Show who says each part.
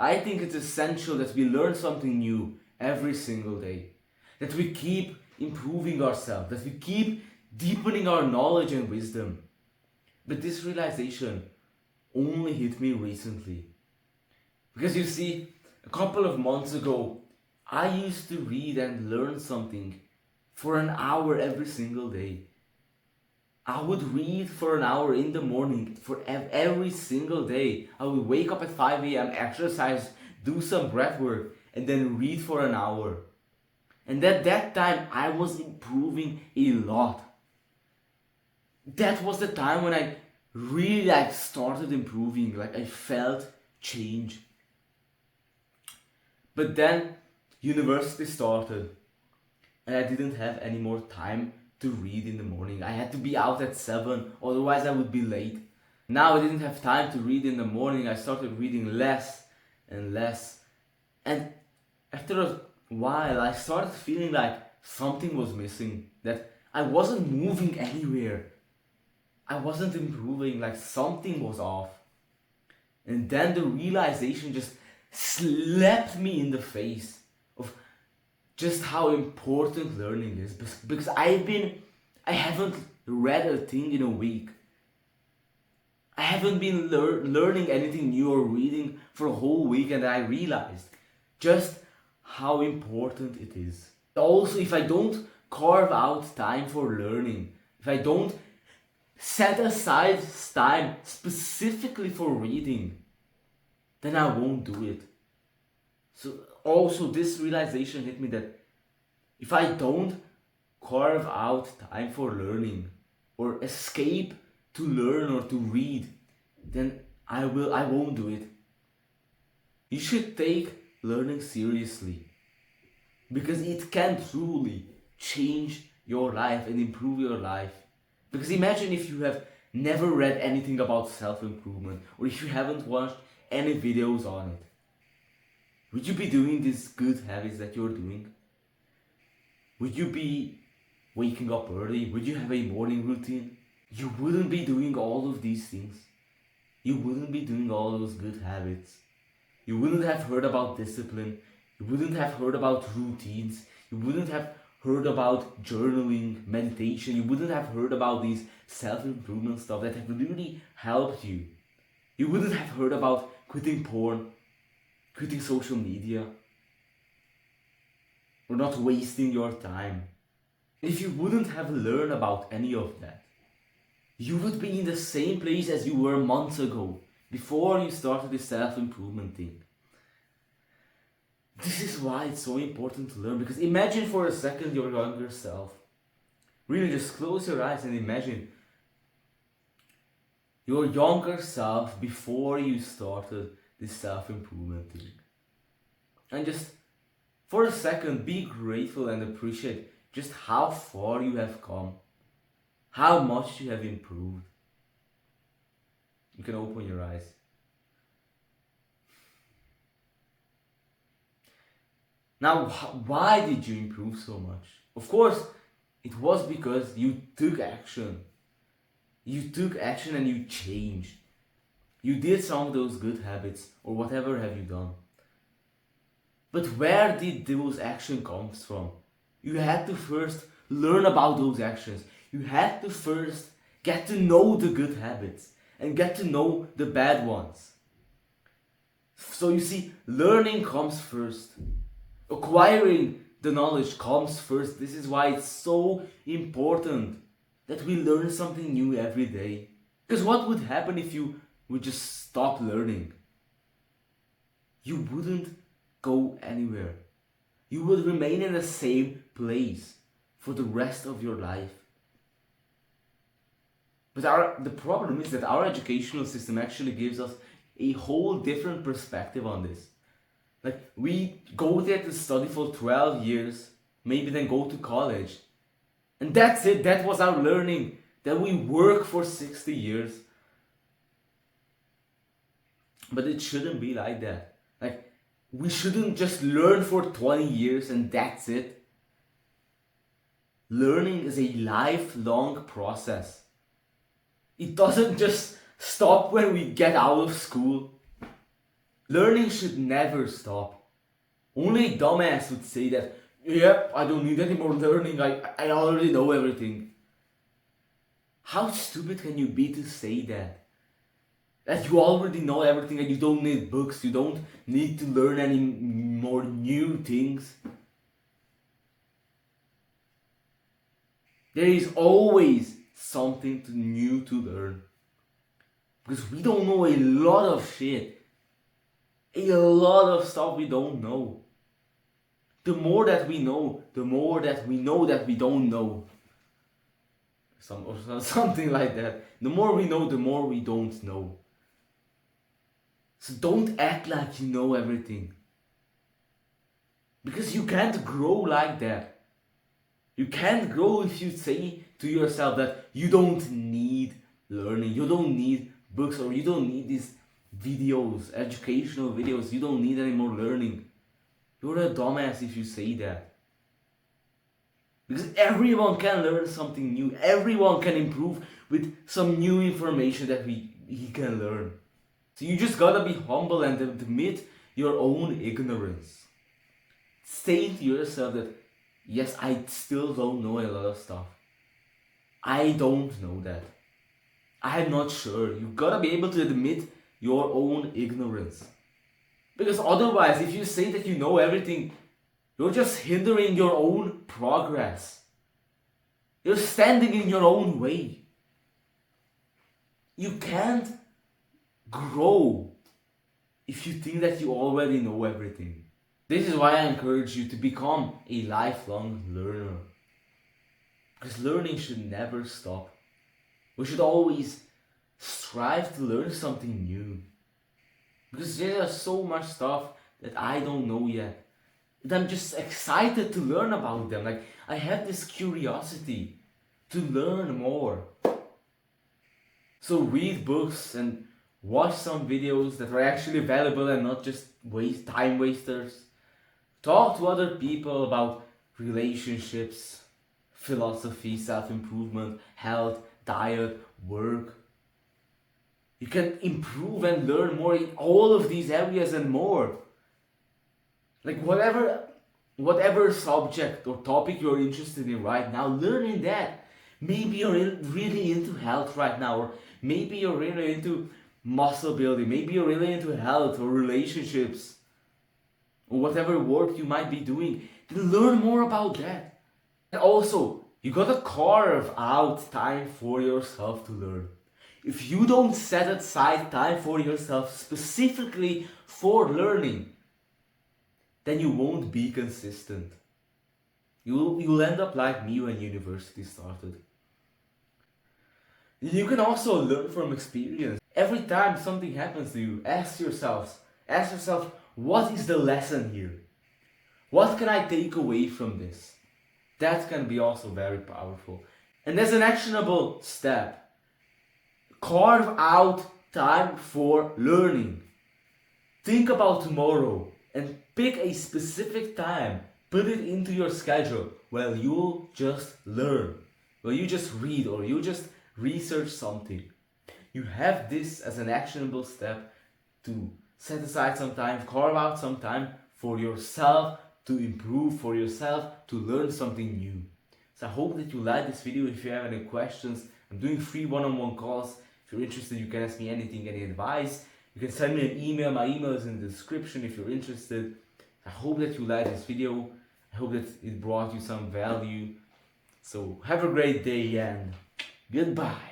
Speaker 1: I think it's essential that we learn something new every single day. That we keep improving ourselves, that we keep deepening our knowledge and wisdom. But this realization only hit me recently. Because you see, a couple of months ago, I used to read and learn something for an hour every single day. I would read for an hour in the morning for every single day. I would wake up at 5 a.m., exercise, do some breath work, and then read for an hour. And at that time, I was improving a lot. That was the time when I really started improving, I felt change. But then university started and I didn't have any more time to read in the morning. I had to be out at 7, otherwise I would be late. Now I didn't have time to read in the morning. I started reading less and less. And after a while I started feeling like something was missing, that I wasn't moving anywhere. I wasn't improving, like something was off. And then the realization just slapped me in the face of just how important learning is. Because I haven't read a thing in a week. I haven't been learning anything new or reading for a whole week, and I realized just how important it is. Also, if I don't carve out time for learning, if I don't set aside time specifically for reading, then I won't do it. So also this realization hit me that if I don't carve out time for learning or escape to learn or to read, then I won't do it. You should take learning seriously, because it can truly change your life and improve your life. Because imagine if you have never read anything about self-improvement, or if you haven't watched any videos on it. Would you be doing these good habits that you're doing? Would you be waking up early? Would you have a morning routine? You wouldn't be doing all of these things. You wouldn't be doing all those good habits. You wouldn't have heard about discipline. You wouldn't have heard about routines. You wouldn't have heard about journaling, meditation. You wouldn't have heard about these self-improvement stuff that have really helped you. You wouldn't have heard about quitting porn, quitting social media, or not wasting your time. If you wouldn't have learned about any of that, you would be in the same place as you were months ago, before you started this self-improvement thing. This is why it's so important to learn, because imagine for a second your younger self. Really just close your eyes and imagine your younger self before you started this self-improvement thing. And just for a second be grateful and appreciate just how far you have come, how much you have improved. You can open your eyes. Now, why did you improve so much? Of course, it was because you took action. You took action and you changed. You did some of those good habits, or whatever have you done. But where did those actions come from? You had to first learn about those actions. You had to first get to know the good habits and get to know the bad ones. So you see, learning comes first. Acquiring the knowledge comes first. This is why it's so important that we learn something new every day. Because what would happen if you would just stop learning? You wouldn't go anywhere. You would remain in the same place for the rest of your life. But the problem is that our educational system actually gives us a whole different perspective on this. Like, we go there to study for 12 years, maybe then go to college. And that's it, that was our learning. Then we work for 60 years. But it shouldn't be like that. Like, we shouldn't just learn for 20 years and that's it. Learning is a lifelong process. It doesn't just stop when we get out of school. Learning should never stop. Only a dumbass would say that, yeah, I don't need any more learning, I already know everything. How stupid can you be to say that? That you already know everything and you don't need books, you don't need to learn any more new things. There is always something new to learn. Because we don't know a lot of shit. A lot of stuff we don't know. The more that we know, the more that we know that we don't know. Something like that. The more we know, the more we don't know. So don't act like you know everything. Because you can't grow like that. You can't grow if you say to yourself that you don't need learning, you don't need books, or you don't need these videos, educational videos, you don't need any more learning. You're a dumbass if you say that. Because everyone can learn something new, everyone can improve with some new information that he can learn. So you just gotta be humble and admit your own ignorance. Say to yourself that, yes, I still don't know a lot of stuff. I don't know that. I'm not sure. You gotta be able to admit your own ignorance. Because otherwise, if you say that you know everything, you're just hindering your own progress. You're standing in your own way. You can't grow if you think that you already know everything. This is why I encourage you to become a lifelong learner. Because learning should never stop. We should always strive to learn something new. Because there's so much stuff that I don't know yet. And I'm just excited to learn about them. Like, I have this curiosity to learn more. So read books and watch some videos that are actually valuable and not just time wasters. Talk to other people about relationships, philosophy, self-improvement, health, diet, work. You can improve and learn more in all of these areas and more. Like whatever subject or topic you're interested in right now, learn in that. Maybe you're really into health right now, or maybe you're really into muscle building, maybe you're really into health or relationships, or whatever work you might be doing. Then learn more about that. And also, you gotta carve out time for yourself to learn. If you don't set aside time for yourself specifically for learning, then you won't be consistent. You'll end up like me when university started. You can also learn from experience. Every time something happens to you, ask yourself, what is the lesson here? What can I take away from this? That can be also very powerful. And as an actionable step, carve out time for learning. Think about tomorrow and pick a specific time. Put it into your schedule where you'll just learn, where you just read or you just research something. You have this as an actionable step to set aside some time, carve out some time for yourself to improve, for yourself to learn something new. So I hope that you like this video. If you have any questions, I'm doing free one-on-one calls. If you're interested, you can ask me anything, any advice. You can send me an email. My email is in the description if you're interested. I hope that you like this video. I hope that it brought you some value. So have a great day and goodbye.